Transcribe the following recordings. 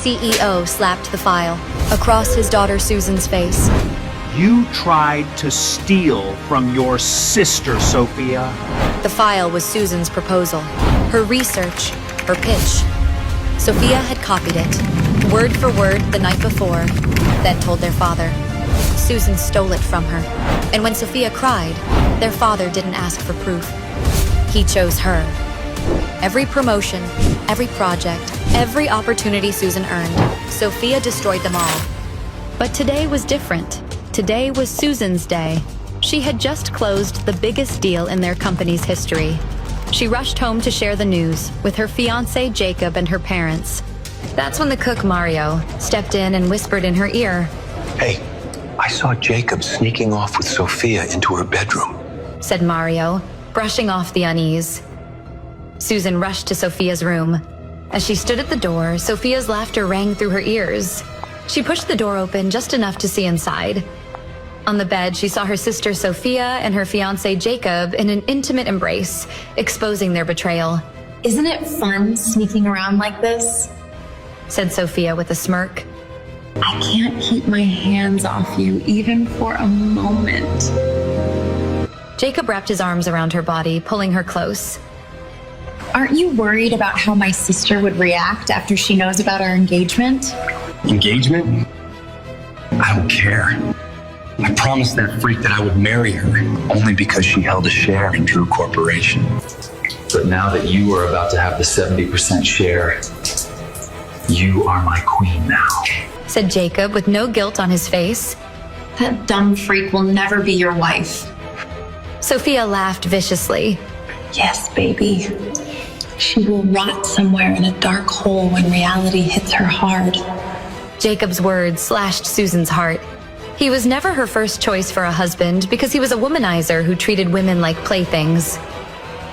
CEO slapped the file across his daughter Susan's face. You tried to steal from your sister, Sophia. The file was Susan's proposal, her research, her pitch. Sophia had copied it, word for word the night before, then told their father. Susan stole it from her, and when Sophia cried, their father didn't ask for proof. He chose her. Every promotion, every project, every opportunity Susan earned, Sophia destroyed them all. But today was different. Today was Susan's day. She had just closed the biggest deal in their company's history. She rushed home to share the news with her fiancé Jacob and her parents. That's when the cook Mario stepped in and whispered in her ear. Hey, I saw Jacob sneaking off with Sophia into her bedroom, Said Mario, brushing off the unease. Susan rushed to Sophia's room. As she stood at the door, Sophia's laughter rang through her ears. She pushed the door open just enough to see inside. On the bed, she saw her sister Sophia and her fiancé Jacob in an intimate embrace, exposing their betrayal. Isn't it fun sneaking around like this? Said Sophia with a smirk. I can't keep my hands off you even for a moment. Jacob wrapped his arms around her body, pulling her close. Aren't you worried about how my sister would react after she knows about our engagement? Engagement? I don't care. I promised that freak that I would marry her only because she held a share in Drew Corporation. But now that you are about to have the 70% share, you are my queen now. Said Jacob with no guilt on his face. That dumb freak will never be your wife. Sophia laughed viciously. Yes, baby. She will rot somewhere in a dark hole when reality hits her hard. Jacob's words slashed Susan's heart. He was never her first choice for a husband because he was a womanizer who treated women like playthings.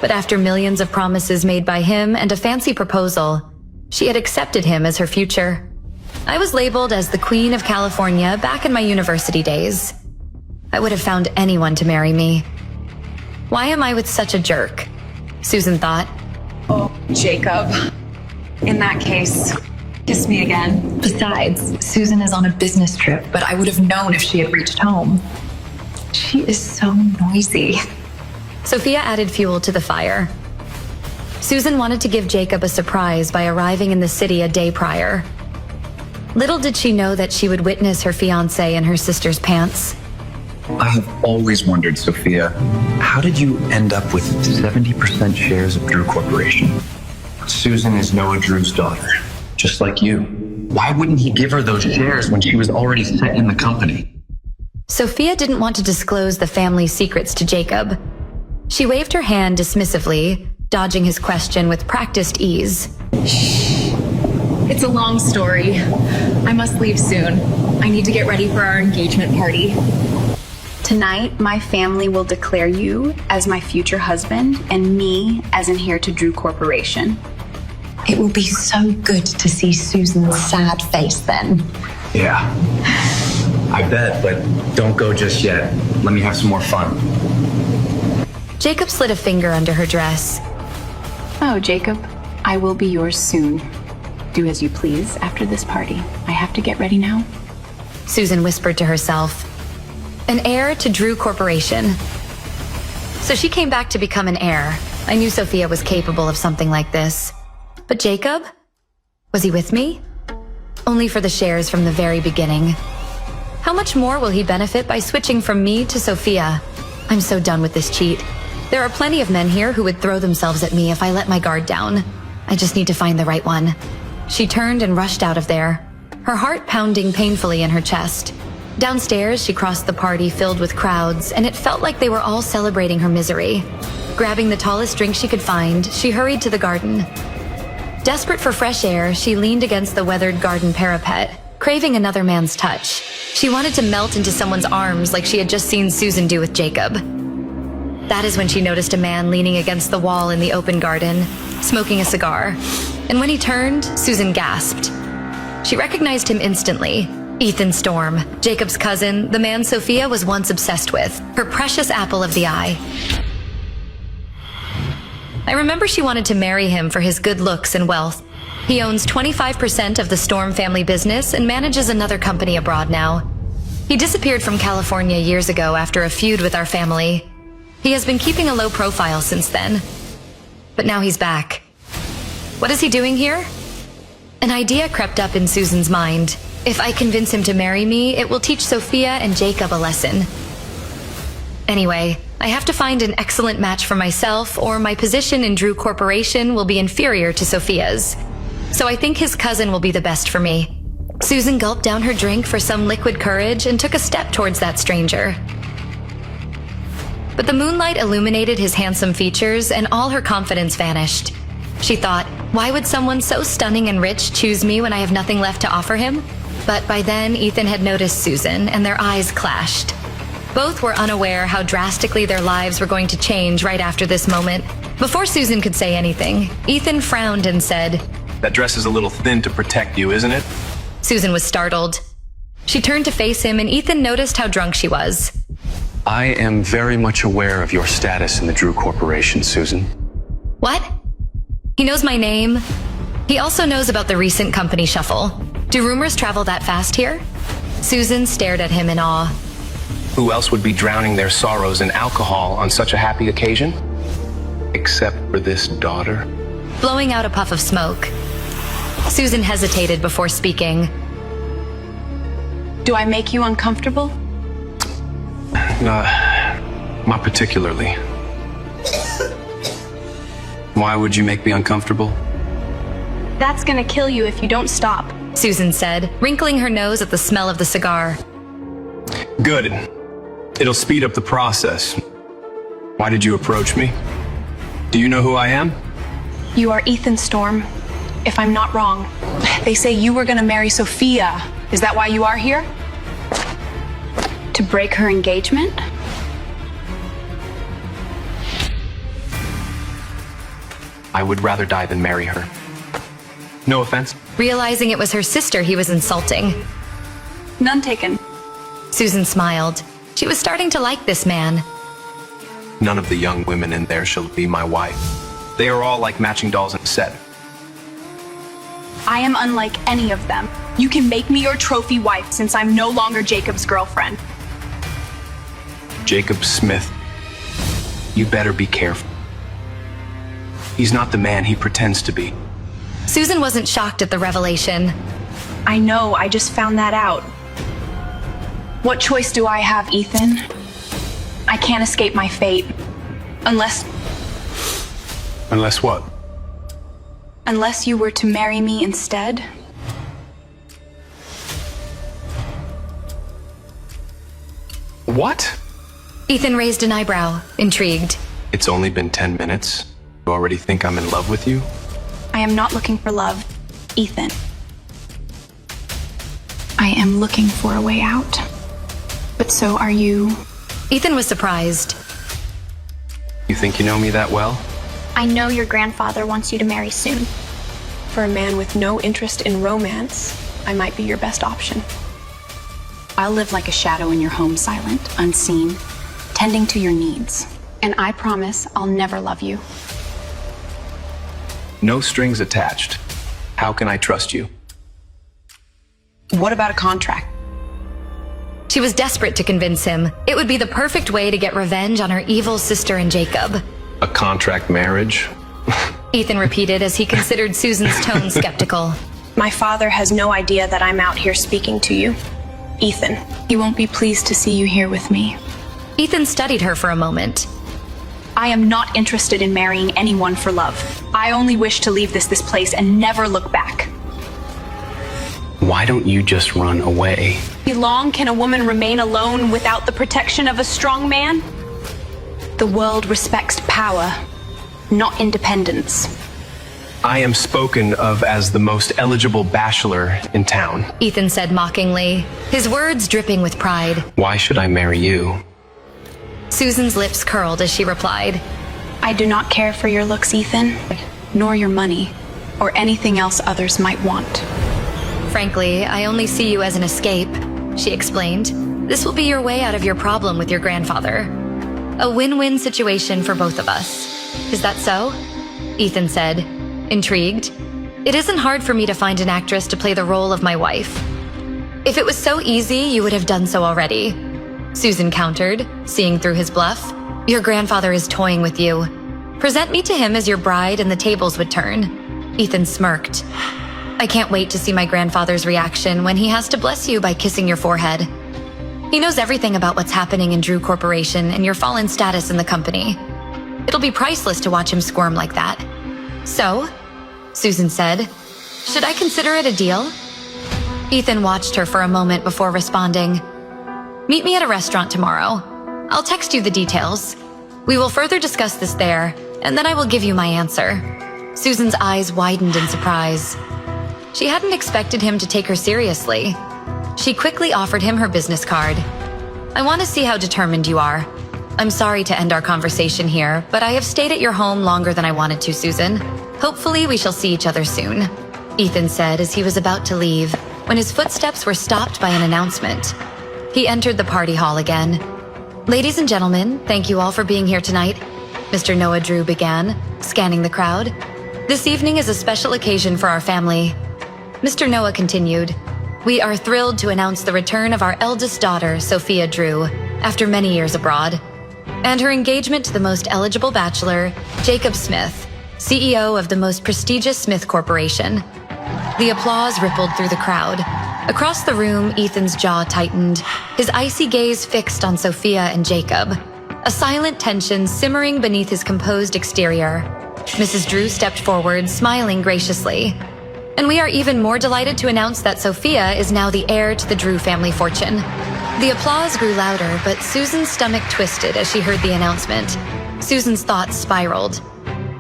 But after millions of promises made by him and a fancy proposal, she had accepted him as her future. I was labeled as the Queen of California back in my university days. I would have found anyone to marry me. Why am I with such a jerk? Susan thought. Oh, Jacob. In that case, kiss me again. Besides, Susan is on a business trip, but I would have known if she had reached home. She is so noisy. Sophia added fuel to the fire. Susan wanted to give Jacob a surprise by arriving in the city a day prior. Little did she know that she would witness her fiancé in her sister's pants. I have always wondered, Sophia, how did you end up with 70% shares of Drew Corporation? Susan is Noah Drew's daughter, just like you. Why wouldn't he give her those shares when she was already set in the company? Sophia didn't want to disclose the family secrets to Jacob. She waved her hand dismissively, dodging his question with practiced ease. It's a long story. I must leave soon. I need to get ready for our engagement party. Tonight, my family will declare you as my future husband and me as an heir to Drew Corporation. It will be so good to see Susan's sad face then. Yeah, I bet, but don't go just yet. Let me have some more fun. Jacob slid a finger under her dress. Oh, Jacob, I will be yours soon. Do as you please after this party. I have to get ready now. Susan whispered to herself. An heir to Drew Corporation. So she came back to become an heir. I knew Sophia was capable of something like this. But Jacob? Was he with me? Only for the shares from the very beginning. How much more will he benefit by switching from me to Sophia? I'm so done with this cheat. There are plenty of men here who would throw themselves at me if I let my guard down. I just need to find the right one. She turned and rushed out of there, her heart pounding painfully in her chest. Downstairs, she crossed the party filled with crowds, and it felt like they were all celebrating her misery. Grabbing the tallest drink she could find, she hurried to the garden. Desperate for fresh air, she leaned against the weathered garden parapet, craving another man's touch. She wanted to melt into someone's arms like she had just seen Susan do with Jacob. That is when she noticed a man leaning against the wall in the open garden, smoking a cigar. And when he turned, Susan gasped. She recognized him instantly. Ethan Storm, Jacob's cousin, the man Sophia was once obsessed with, her precious apple of the eye. I remember she wanted to marry him for his good looks and wealth, He owns 25% of the Storm family business and manages another company abroad now. He disappeared from California years ago after a feud with our family. He has been keeping a low profile since then. But now he's back. What is he doing here? An idea crept up in Susan's mind. If I convince him to marry me, it will teach Sophia and Jacob a lesson. Anyway, I have to find an excellent match for myself, or my position in Drew Corporation will be inferior to Sophia's. So I think his cousin will be the best for me. Susan gulped down her drink for some liquid courage and took a step towards that stranger. But the moonlight illuminated his handsome features and all her confidence vanished. She thought, why would someone so stunning and rich choose me when I have nothing left to offer him? But by then, Ethan had noticed Susan, and their eyes clashed. Both were unaware how drastically their lives were going to change right after this moment. Before Susan could say anything, Ethan frowned and said, "That dress is a little thin to protect you, isn't it?" Susan was startled. She turned to face him, and Ethan noticed how drunk she was. I am very much aware of your status in the Drew Corporation, Susan. What? He knows my name. He also knows about the recent company shuffle. Do rumors travel that fast here? Susan stared at him in awe. Who else would be drowning their sorrows in alcohol on such a happy occasion? Except for this daughter. Blowing out a puff of smoke, Susan hesitated before speaking. Do I make you uncomfortable? Not particularly. Why would you make me uncomfortable? That's gonna kill you if you don't stop. Susan said, wrinkling her nose at the smell of the cigar. Good. It'll speed up the process. Why did you approach me? Do you know who I am? You are Ethan Storm, if I'm not wrong. They say you were gonna marry Sophia. Is that why you are here? To break her engagement? I would rather die than marry her. No offense. Realizing it was her sister he was insulting, None taken. Susan smiled. She was starting to like this man. None of the young women in there shall be my wife. They are all like matching dolls in a set. I am unlike any of them. You can make me your trophy wife since I'm no longer Jacob's girlfriend. Jacob Smith. You better be careful. He's not the man he pretends to be. Susan wasn't shocked at the revelation. I know, I just found that out. What choice do I have, Ethan? I can't escape my fate. Unless What? Unless you were to marry me instead. What? Ethan raised an eyebrow, intrigued. It's only been 10 minutes. You already think I'm in love with you? I am not looking for love, Ethan. I am looking for a way out. But so are you. Ethan was surprised. You think you know me that well? I know your grandfather wants you to marry soon. For a man with no interest in romance, I might be your best option. I'll live like a shadow in your home, silent, unseen, tending to your needs. And I promise I'll never love you. No strings attached. How can I trust you? What about a contract? She was desperate to convince him. It would be the perfect way to get revenge on her evil sister and Jacob. A contract marriage? Ethan repeated as he considered Susan's tone skeptical. My father has no idea that I'm out here speaking to you. Ethan. He won't be pleased to see you here with me. Ethan studied her for a moment. I am not interested in marrying anyone for love. I only wish to leave this place and never look back. Why don't you just run away? How long can a woman remain alone without the protection of a strong man? The world respects power, not independence. I am spoken of as the most eligible bachelor in town. Ethan said mockingly, his words dripping with pride. Why should I marry you? Susan's lips curled as she replied, I do not care for your looks, Ethan, nor your money, or anything else others might want. Frankly, I only see you as an escape, she explained. This will be your way out of your problem with your grandfather. A win-win situation for both of us. Is that so? Ethan said, intrigued. It isn't hard for me to find an actress to play the role of my wife. If it was so easy, you would have done so already. Susan countered, seeing through his bluff. Your grandfather is toying with you. Present me to him as your bride and the tables would turn. Ethan smirked. I can't wait to see my grandfather's reaction when he has to bless you by kissing your forehead. He knows everything about what's happening in Drew Corporation and your fallen status in the company. It'll be priceless to watch him squirm like that. So, Susan said, should I consider it a deal? Ethan watched her for a moment before responding. Meet me at a restaurant tomorrow. I'll text you the details. We will further discuss this there, and then I will give you my answer. Susan's eyes widened in surprise. She hadn't expected him to take her seriously. She quickly offered him her business card. I want to see how determined you are. I'm sorry to end our conversation here, but I have stayed at your home longer than I wanted to, Susan. Hopefully we shall see each other soon, Ethan said as he was about to leave, when his footsteps were stopped by an announcement. He entered the party hall again. Ladies and gentlemen, thank you all for being here tonight, Mr. Noah Drew began, scanning the crowd. This evening is a special occasion for our family. Mr. Noah continued, we are thrilled to announce the return of our eldest daughter, Sophia Drew, after many years abroad, and her engagement to the most eligible bachelor, Jacob Smith, CEO of the most prestigious Smith Corporation. The applause rippled through the crowd. Across the room, Ethan's jaw tightened, his icy gaze fixed on Sophia and Jacob, a silent tension simmering beneath his composed exterior. Mrs. Drew stepped forward, smiling graciously. And we are even more delighted to announce that Sophia is now the heir to the Drew family fortune. The applause grew louder, but Susan's stomach twisted as she heard the announcement. Susan's thoughts spiraled.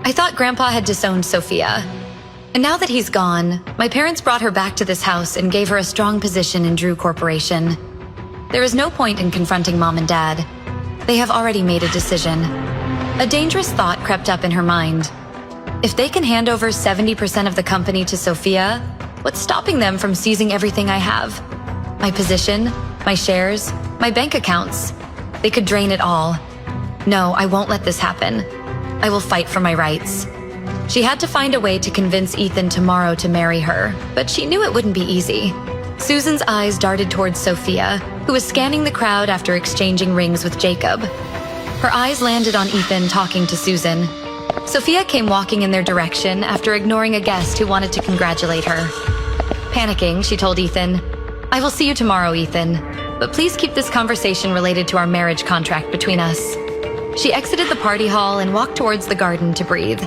I thought Grandpa had disowned Sophia. And now that he's gone, my parents brought her back to this house and gave her a strong position in Drew Corporation. There is no point in confronting Mom and Dad. They have already made a decision. A dangerous thought crept up in her mind. If they can hand over 70% of the company to Sophia, what's stopping them from seizing everything I have? My position, my shares, my bank accounts. They could drain it all. No, I won't let this happen. I will fight for my rights. She had to find a way to convince Ethan tomorrow to marry her, but she knew it wouldn't be easy. Susan's eyes darted towards Sophia, who was scanning the crowd after exchanging rings with Jacob. Her eyes landed on Ethan talking to Susan. Sophia came walking in their direction after ignoring a guest who wanted to congratulate her. Panicking, she told Ethan, I will see you tomorrow, Ethan, but please keep this conversation related to our marriage contract between us. She exited the party hall and walked towards the garden to breathe.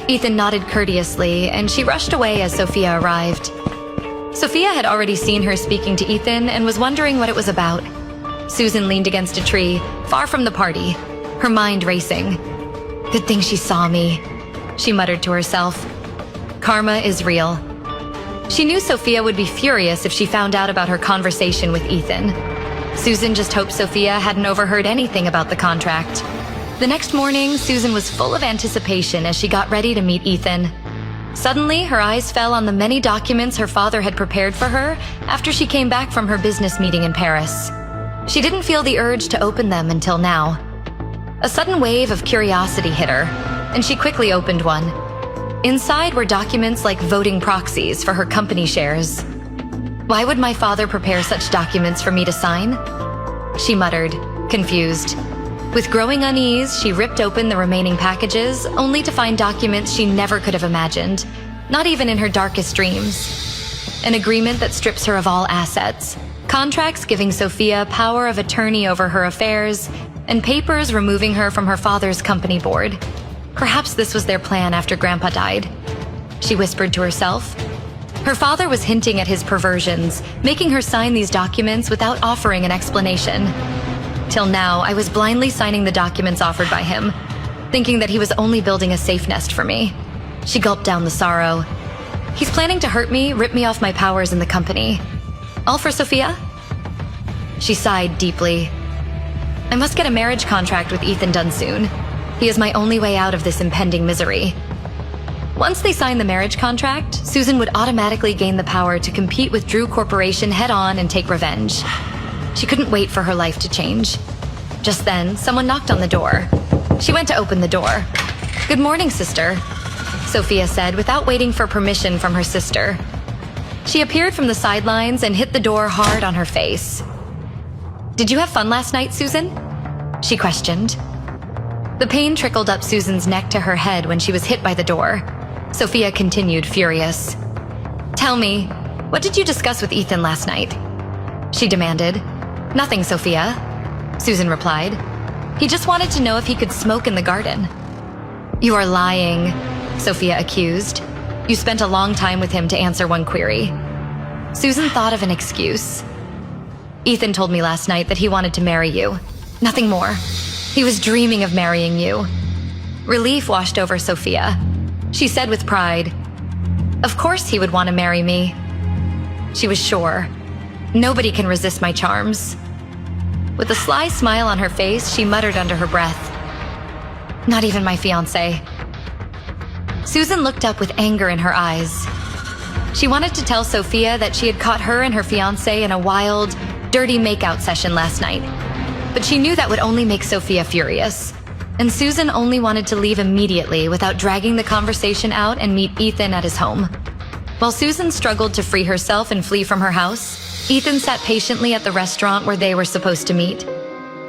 Ethan nodded courteously, and she rushed away as Sophia arrived. Sophia had already seen her speaking to Ethan and was wondering what it was about. Susan leaned against a tree, far from the party, her mind racing. Good thing she saw me, she muttered to herself. Karma is real. She knew Sophia would be furious if she found out about her conversation with Ethan. Susan just hoped Sophia hadn't overheard anything about the contract. The next morning, Susan was full of anticipation as she got ready to meet Ethan. Suddenly, her eyes fell on the many documents her father had prepared for her after she came back from her business meeting in Paris. She didn't feel the urge to open them until now. A sudden wave of curiosity hit her, and she quickly opened one. Inside were documents like voting proxies for her company shares. Why would my father prepare such documents for me to sign? She muttered, confused. With growing unease, she ripped open the remaining packages, only to find documents she never could have imagined, not even in her darkest dreams. An agreement that strips her of all assets, contracts giving Sophia power of attorney over her affairs, and papers removing her from her father's company board. Perhaps this was their plan after Grandpa died. She whispered to herself. Her father was hinting at his perversions, making her sign these documents without offering an explanation. Till now, I was blindly signing the documents offered by him, thinking that he was only building a safe nest for me. She gulped down the sorrow. He's planning to hurt me, rip me off my powers in the company. All for Sophia? She sighed deeply. I must get a marriage contract with Ethan done soon. He is my only way out of this impending misery. Once they signed the marriage contract, Susan would automatically gain the power to compete with Drew Corporation head-on and take revenge. She couldn't wait for her life to change. Just then, someone knocked on the door. She went to open the door. Good morning, sister. Sophia said without waiting for permission from her sister. She appeared from the sidelines and hit the door hard on her face. "Did you have fun last night, Susan?" she questioned. The pain trickled up Susan's neck to her head when she was hit by the door. Sophia continued, furious. "Tell me, what did you discuss with Ethan last night?" she demanded. "Nothing, Sophia," Susan replied. "He just wanted to know if he could smoke in the garden." "You are lying," Sophia accused. "You spent a long time with him to answer one query." Susan thought of an excuse. "Ethan told me last night that he wanted to marry you. Nothing more. He was dreaming of marrying you." Relief washed over Sophia. She said with pride, "Of course he would want to marry me." She was sure. Nobody can resist my charms. With a sly smile on her face, she muttered under her breath, "Not even my fiancé." Susan looked up with anger in her eyes. She wanted to tell Sophia that she had caught her and her fiancé in a wild, dirty makeout session last night. But she knew that would only make Sophia furious. And Susan only wanted to leave immediately without dragging the conversation out and meet Ethan at his home. While Susan struggled to free herself and flee from her house, Ethan sat patiently at the restaurant where they were supposed to meet.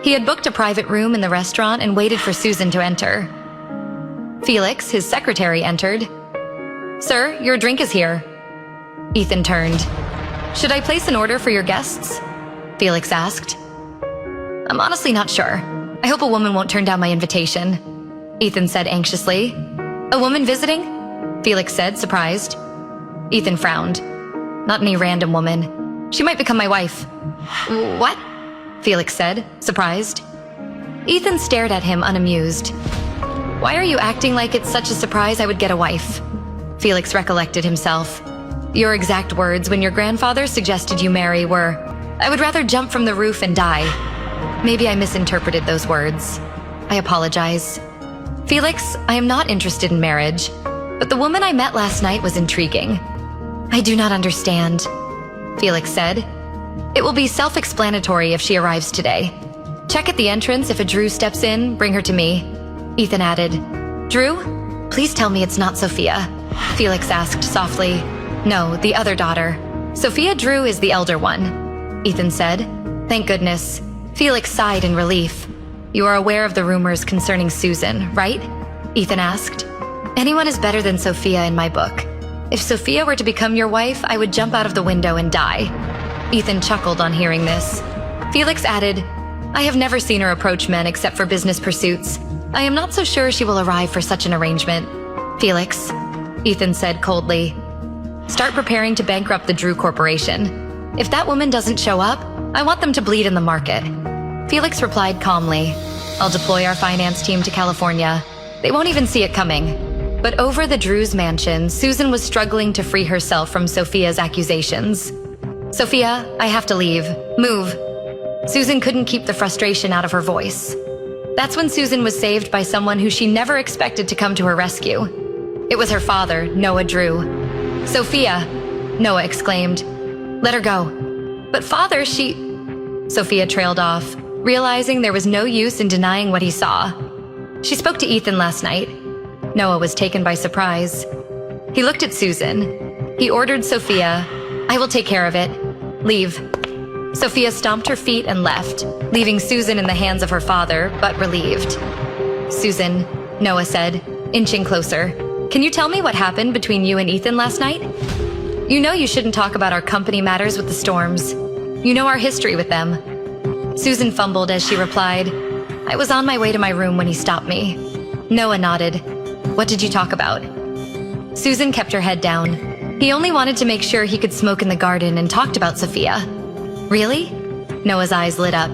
He had booked a private room in the restaurant and waited for Susan to enter. Felix, his secretary, entered. "Sir, your drink is here." Ethan turned. "Should I place an order for your guests?" Felix asked. "I'm honestly not sure. I hope a woman won't turn down my invitation," Ethan said anxiously. "A woman visiting?" Felix said, surprised. Ethan frowned. "Not any random woman. She might become my wife." "What?" Felix said, surprised. Ethan stared at him unamused. "Why are you acting like it's such a surprise I would get a wife?" Felix recollected himself. "Your exact words when your grandfather suggested you marry were, 'I would rather jump from the roof and die.' Maybe I misinterpreted those words. I apologize. Felix, I am not interested in marriage, but the woman I met last night was intriguing." "I do not understand," Felix said. "It will be self-explanatory if she arrives today. Check at the entrance. If a Drew steps in, bring her to me," Ethan added. "Drew? Please tell me it's not Sophia," Felix asked softly. "No, the other daughter. Sophia Drew is the elder one," Ethan said. "Thank goodness." Felix sighed in relief. "You are aware of the rumors concerning Susan, right?" Ethan asked. "Anyone is better than Sophia in my book. If Sophia were to become your wife, I would jump out of the window and die." Ethan chuckled on hearing this. Felix added, "I have never seen her approach men except for business pursuits. I am not so sure she will arrive for such an arrangement." "Felix," Ethan said coldly, "start preparing to bankrupt the Drew Corporation. If that woman doesn't show up, I want them to bleed in the market." Felix replied calmly, "I'll deploy our finance team to California. They won't even see it coming." But over the Drews' mansion, Susan was struggling to free herself from Sophia's accusations. "Sophia, I have to leave. Move." Susan couldn't keep the frustration out of her voice. That's when Susan was saved by someone who she never expected to come to her rescue. It was her father, Noah Drew. "Sophia," Noah exclaimed. "Let her go." "But father, Sophia trailed off, realizing there was no use in denying what he saw. "She spoke to Ethan last night." Noah was taken by surprise. He looked at Susan. He ordered Sophia, "I will take care of it. Leave." Sophia stomped her feet and left, leaving Susan in the hands of her father, but relieved. "Susan," Noah said, inching closer, "can you tell me what happened between you and Ethan last night? You know you shouldn't talk about our company matters with the Storms. You know our history with them." Susan fumbled as she replied, "I was on my way to my room when he stopped me." Noah nodded. "What did you talk about?" Susan kept her head down. He only wanted to make sure he could smoke in the garden and talked about Sophia. "Really?" Noah's eyes lit up.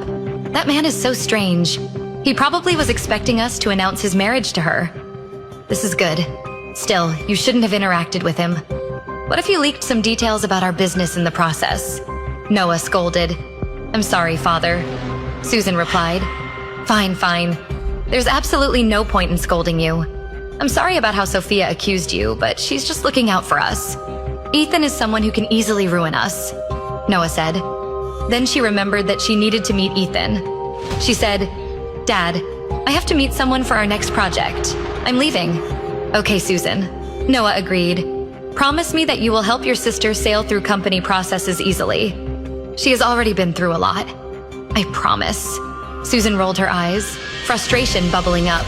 "That man is so strange. He probably was expecting us to announce his marriage to her." "This is good. Still, you shouldn't have interacted with him. What if you leaked some details about our business in the process?" Noah scolded. "I'm sorry, Father," Susan replied. Fine. There's absolutely no point in scolding you. I'm sorry about how Sophia accused you, but she's just looking out for us. Ethan is someone who can easily ruin us," Noah said. Then she remembered that she needed to meet Ethan. She said, "Dad, I have to meet someone for our next project. I'm leaving." "Okay, Susan." Noah agreed. Promise me that you will help your sister sail through company processes easily. She has already been through a lot. I promise. Susan rolled her eyes, frustration bubbling up.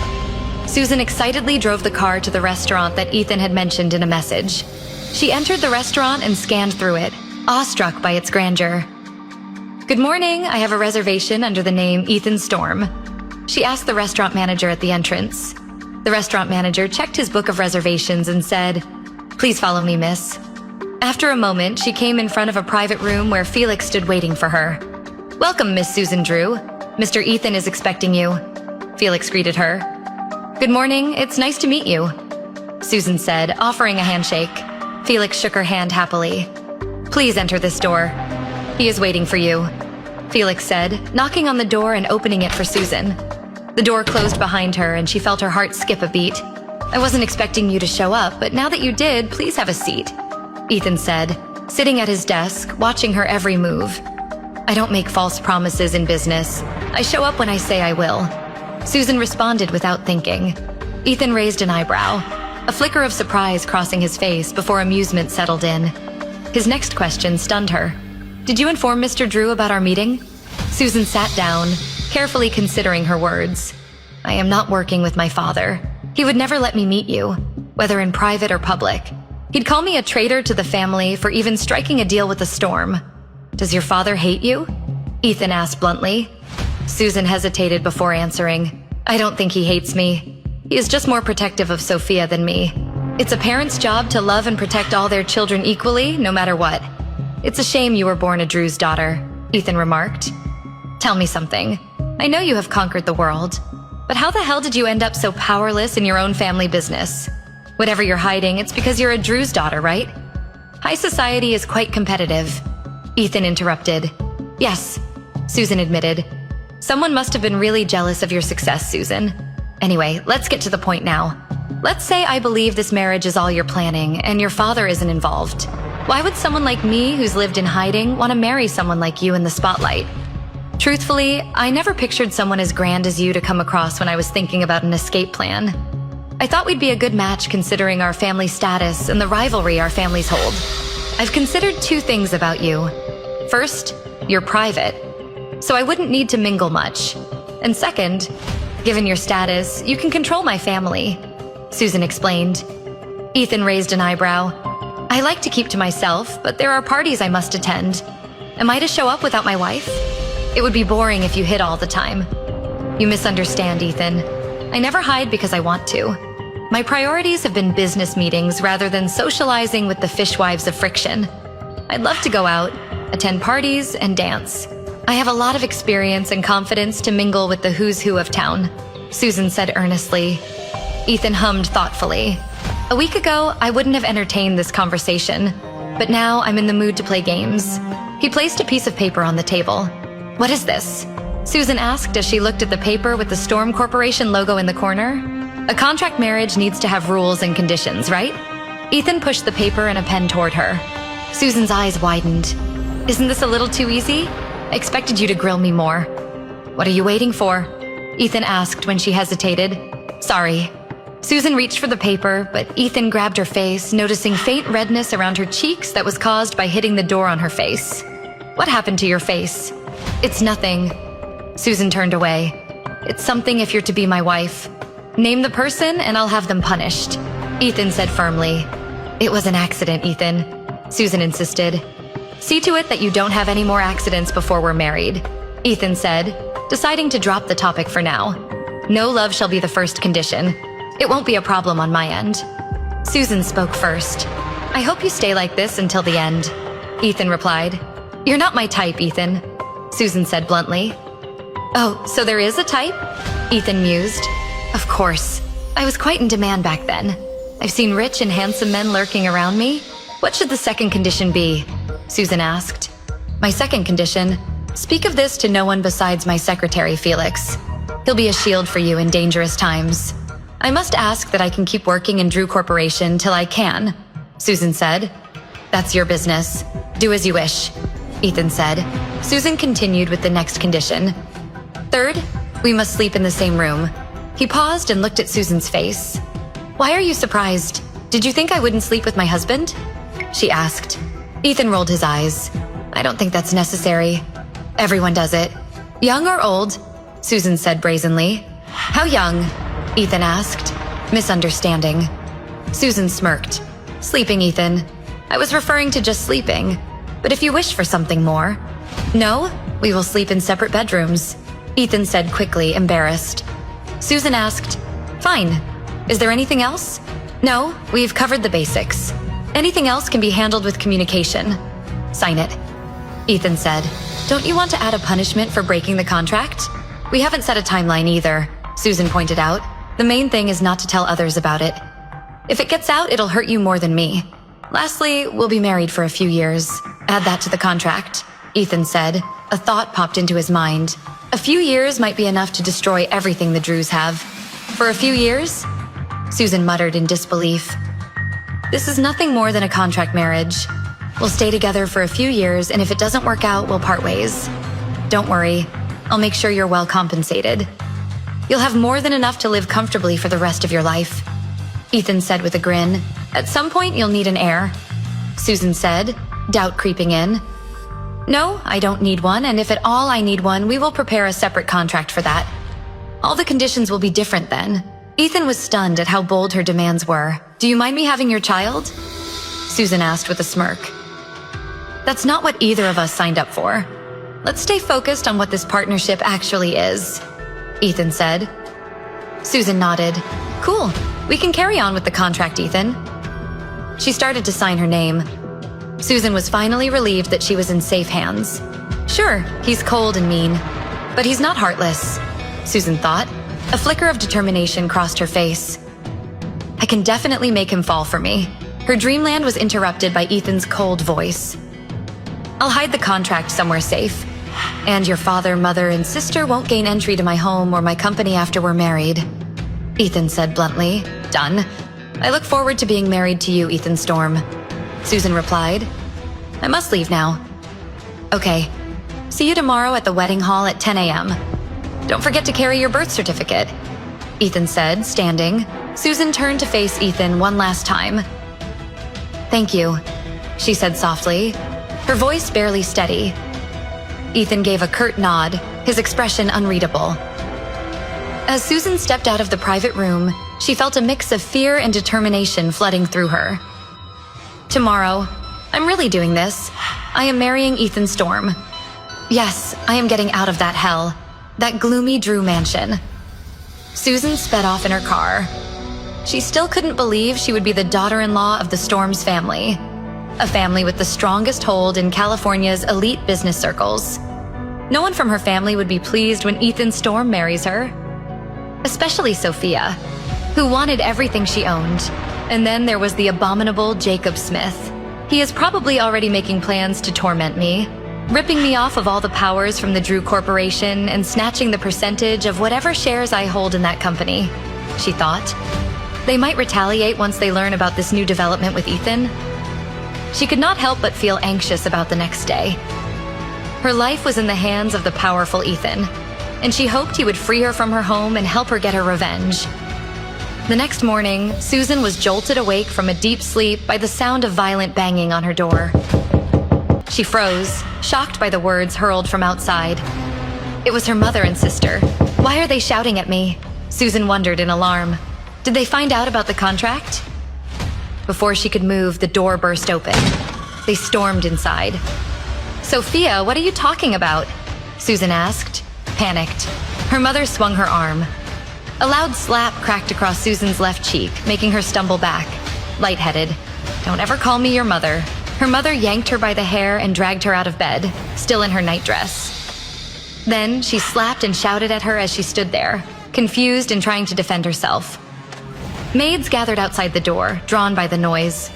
Susan excitedly drove the car to the restaurant that Ethan had mentioned in a message. She entered the restaurant and scanned through it, awestruck by its grandeur. Good morning, I have a reservation under the name Ethan Storm. She asked the restaurant manager at the entrance. The restaurant manager checked his book of reservations and said, "Please follow me, miss." After a moment, she came in front of a private room where Felix stood waiting for her. "Welcome, Miss Susan Drew. Mr. Ethan is expecting you," Felix greeted her. "Good morning, it's nice to meet you," Susan said, offering a handshake. Felix shook her hand happily. "Please enter this door. He is waiting for you," Felix said, knocking on the door and opening it for Susan. The door closed behind her and she felt her heart skip a beat. "I wasn't expecting you to show up, but now that you did, please have a seat," Ethan said, sitting at his desk, watching her every move. "I don't make false promises in business. I show up when I say I will," Susan responded without thinking. Ethan raised an eyebrow, a flicker of surprise crossing his face before amusement settled in. His next question stunned her. "Did you inform Mr. Drew about our meeting?" Susan sat down, carefully considering her words. "I am not working with my father. He would never let me meet you, whether in private or public. He'd call me a traitor to the family for even striking a deal with the Storm. Does your father hate you?" Ethan asked bluntly. Susan hesitated before answering. "I don't think he hates me. He is just more protective of Sophia than me. It's a parent's job to love and protect all their children equally, no matter what. It's a shame you were born a Drew's daughter," Ethan remarked. "Tell me something. I know you have conquered the world, but how the hell did you end up so powerless in your own family business? Whatever you're hiding, it's because you're a Drew's daughter, right?" "High society is quite competitive," Ethan interrupted. "Yes," Susan admitted. "Someone must have been really jealous of your success, Susan. Anyway, let's get to the point now. Let's say I believe this marriage is all you're planning and your father isn't involved. Why would someone like me who's lived in hiding want to marry someone like you in the spotlight? Truthfully, I never pictured someone as grand as you to come across when I was thinking about an escape plan. I thought we'd be a good match considering our family status and the rivalry our families hold. I've considered two things about you. First, you're private, so I wouldn't need to mingle much. And second, given your status, you can control my family," Susan explained. Ethan raised an eyebrow. "I like to keep to myself, but there are parties I must attend. Am I to show up without my wife? It would be boring if you hid all the time." "You misunderstand, Ethan. I never hide because I want to. My priorities have been business meetings rather than socializing with the fishwives of friction. I'd love to go out, attend parties, and dance. I have a lot of experience and confidence to mingle with the who's who of town," Susan said earnestly. Ethan hummed thoughtfully. "A week ago, I wouldn't have entertained this conversation, but now I'm in the mood to play games." He placed a piece of paper on the table. "What is this?" Susan asked as she looked at the paper with the Storm Corporation logo in the corner. "A contract marriage needs to have rules and conditions, right?" Ethan pushed the paper and a pen toward her. Susan's eyes widened. "Isn't this a little too easy? I expected you to grill me more." "What are you waiting for?" Ethan asked when she hesitated. "Sorry." Susan reached for the paper, but Ethan grabbed her face, noticing faint redness around her cheeks that was caused by hitting the door on her face. "What happened to your face?" "It's nothing." Susan turned away. "It's something if you're to be my wife. Name the person and I'll have them punished," Ethan said firmly. "It was an accident, Ethan," Susan insisted. "See to it that you don't have any more accidents before we're married," Ethan said, deciding to drop the topic for now. "No love shall be the first condition. It won't be a problem on my end." Susan spoke first. "I hope you stay like this until the end," Ethan replied. "You're not my type, Ethan," Susan said bluntly. "Oh, so there is a type?" Ethan mused. "Of course. I was quite in demand back then. I've seen rich and handsome men lurking around me. What should the second condition be?" Susan asked. "My second condition? Speak of this to no one besides my secretary, Felix. He'll be a shield for you in dangerous times. I must ask that I can keep working in Drew Corporation till I can," Susan said. "That's your business. Do as you wish," Ethan said. Susan continued with the next condition. "Third, we must sleep in the same room." He paused and looked at Susan's face. "Why are you surprised?" Did you think I wouldn't sleep with my husband? She asked. Ethan rolled his eyes. I don't think that's necessary. Everyone does it. Young or old? Susan said brazenly. How young? Ethan asked, misunderstanding. Susan smirked. Sleeping, Ethan. I was referring to just sleeping. But if you wish for something more. No, we will sleep in separate bedrooms, Ethan said quickly, embarrassed. Susan asked, Fine. Is there anything else? No, we've covered the basics. Anything else can be handled with communication. Sign it. Ethan said, Don't you want to add a punishment for breaking the contract? We haven't set a timeline either, Susan pointed out. The main thing is not to tell others about it. If it gets out, it'll hurt you more than me. Lastly, we'll be married for a few years. Add that to the contract, Ethan said. A thought popped into his mind. A few years might be enough to destroy everything the Drews have. For a few years? Susan muttered in disbelief. This is nothing more than a contract marriage. We'll stay together for a few years, and if it doesn't work out, we'll part ways. Don't worry. I'll make sure you're well compensated. You'll have more than enough to live comfortably for the rest of your life, Ethan said with a grin. At some point, you'll need an heir, Susan said, doubt creeping in. No, I don't need one, and if at all I need one, we will prepare a separate contract for that. All the conditions will be different then. Ethan was stunned at how bold her demands were. Do you mind me having your child? Susan asked with a smirk. That's not what either of us signed up for. Let's stay focused on what this partnership actually is, Ethan said. Susan nodded. Cool. We can carry on with the contract, Ethan. She started to sign her name. Susan was finally relieved that she was in safe hands. Sure, he's cold and mean, but he's not heartless, Susan thought. A flicker of determination crossed her face. I can definitely make him fall for me. Her dreamland was interrupted by Ethan's cold voice. I'll hide the contract somewhere safe. And your father, mother, and sister won't gain entry to my home or my company after we're married, Ethan said bluntly. Done. I look forward to being married to you, Ethan Storm, Susan replied. I must leave now. Okay. See you tomorrow at the wedding hall at 10 a.m. Don't forget to carry your birth certificate, Ethan said, standing. Susan turned to face Ethan one last time. Thank you, she said softly, her voice barely steady. Ethan gave a curt nod, his expression unreadable. As Susan stepped out of the private room, she felt a mix of fear and determination flooding through her. Tomorrow, I'm really doing this. I am marrying Ethan Storm. Yes, I am getting out of that hell, that gloomy Drew mansion. Susan sped off in her car. She still couldn't believe she would be the daughter-in-law of the Storms family, a family with the strongest hold in California's elite business circles. No one from her family would be pleased when Ethan Storm marries her. Especially Sophia, who wanted everything she owned. And then there was the abominable Jacob Smith. He is probably already making plans to torment me, ripping me off of all the powers from the Drew Corporation and snatching the percentage of whatever shares I hold in that company, she thought. They might retaliate once they learn about this new development with Ethan. She could not help but feel anxious about the next day. Her life was in the hands of the powerful Ethan, and she hoped he would free her from her home and help her get her revenge. The next morning, Susan was jolted awake from a deep sleep by the sound of violent banging on her door. She froze, shocked by the words hurled from outside. It was her mother and sister. Why are they shouting at me? Susan wondered in alarm. Did they find out about the contract? Before she could move, the door burst open. They stormed inside. Sophia, what are you talking about? Susan asked, panicked. Her mother swung her arm. A loud slap cracked across Susan's left cheek, making her stumble back, lightheaded. Don't ever call me your mother. Her mother yanked her by the hair and dragged her out of bed, still in her nightdress. Then she slapped and shouted at her as she stood there, confused and trying to defend herself. Maids gathered outside the door, drawn by the noise.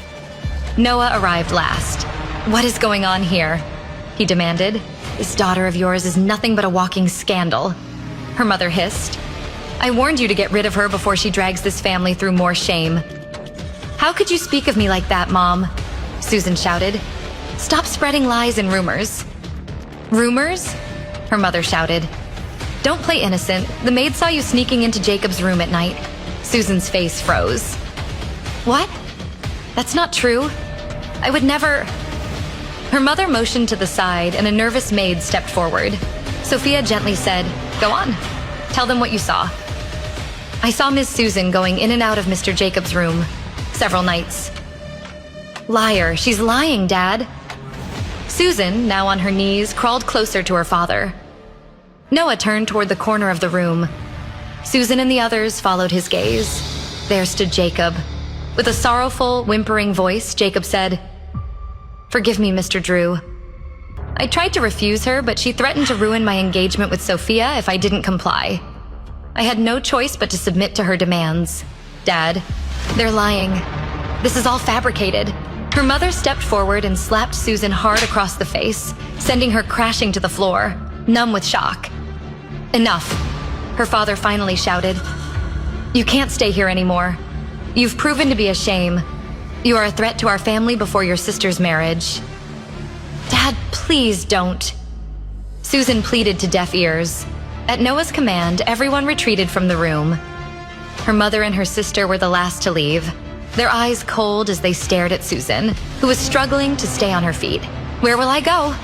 Noah arrived last. What is going on here? He demanded. This daughter of yours is nothing but a walking scandal, her mother hissed. I warned you to get rid of her before she drags this family through more shame. How could you speak of me like that, Mom? Susan shouted. Stop spreading lies and rumors. Rumors? Her mother shouted. Don't play innocent. The maid saw you sneaking into Jacob's room at night. Susan's face froze. What? That's not true. I would never... Her mother motioned to the side and a nervous maid stepped forward. Sophia gently said, "Go on. Tell them what you saw." I saw Miss Susan going in and out of Mr. Jacob's room several nights. Liar. She's lying, Dad. Susan, now on her knees, crawled closer to her father. Noah turned toward the corner of the room. Susan and the others followed his gaze. There stood Jacob. With a sorrowful, whimpering voice, Jacob said, "Forgive me, Mr. Drew." I tried to refuse her, but she threatened to ruin my engagement with Sophia if I didn't comply. I had no choice but to submit to her demands. Dad, they're lying. This is all fabricated. Her mother stepped forward and slapped Susan hard across the face, sending her crashing to the floor, numb with shock. "Enough," her father finally shouted. "You can't stay here anymore. You've proven to be a shame. You are a threat to our family before your sister's marriage." "Dad, please don't." Susan pleaded to deaf ears. At Noah's command, everyone retreated from the room. Her mother and her sister were the last to leave, their eyes cold as they stared at Susan, who was struggling to stay on her feet. "Where will I go?"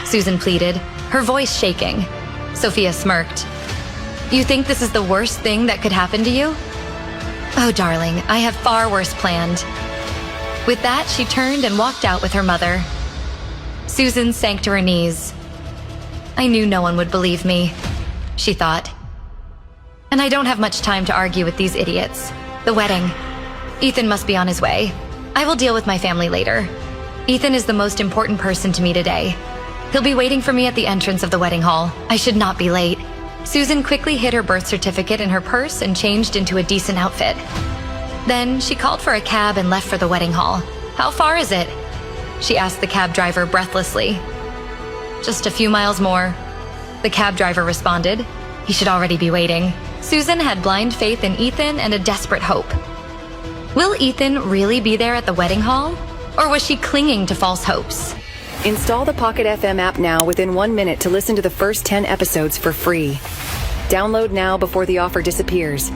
Susan pleaded, her voice shaking. Sophia smirked. "You think this is the worst thing that could happen to you?" "Oh, darling, I have far worse planned." With that, she turned and walked out with her mother. Susan sank to her knees. I knew no one would believe me, she thought. And I don't have much time to argue with these idiots. The wedding. Ethan must be on his way. I will deal with my family later. Ethan is the most important person to me today. He'll be waiting for me at the entrance of the wedding hall. I should not be late. Susan quickly hid her birth certificate in her purse and changed into a decent outfit. Then she called for a cab and left for the wedding hall. "How far is it?" she asked the cab driver breathlessly. "Just a few miles more," the cab driver responded. He should already be waiting. Susan had blind faith in Ethan and a desperate hope. Will Ethan really be there at the wedding hall? Or was she clinging to false hopes? Install the Pocket FM app now within 1 minute to listen to the first 10 episodes for free. Download now before the offer disappears.